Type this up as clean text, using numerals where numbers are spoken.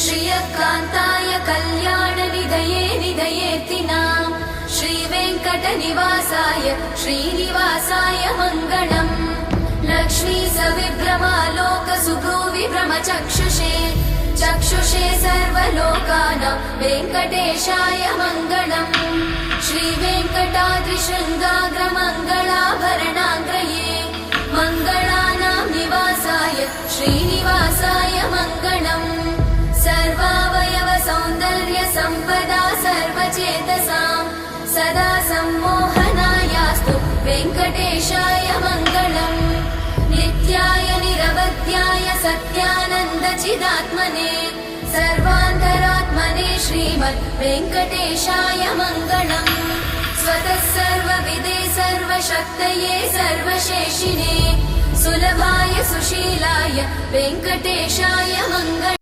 श्रियकान्ताय कल्याणनिधये निधयेऽर्थिनाम् श्रीवेङ्कटनिवासाय श्रीनिवासाय मङ्गलम् लक्ष्मी सविभ्रमालोकसुभ्रूविभ्रमचक्षुषे चक्षुषे सर्वलोकानां वेङ्कटेशाय मङ्गलम् श्रीवेङ्कटाद्रिशृङ्गाग्रमङ्गलाभरणाग्रये मङ्गलानां निवासाय श्रीनिवासाय मङ्गलम् सर्वावयव सौन्दर्य सम्पदा सर्वचेतसां सदा सम्मोहनायास्तु वेङ्कटेशाय मङ्गलम् नित्याय निरवध्याय सत्यानन्दचिदात्मने सर्वान्तरात्मने श्रीमद् वेङ्कटेशाय मङ्गलम् स्वतः सर्वविदे सर्वशक्तये सर्वशेषिणे सुलभाय सुशीलाय वेङ्कटेशाय मङ्गलम्।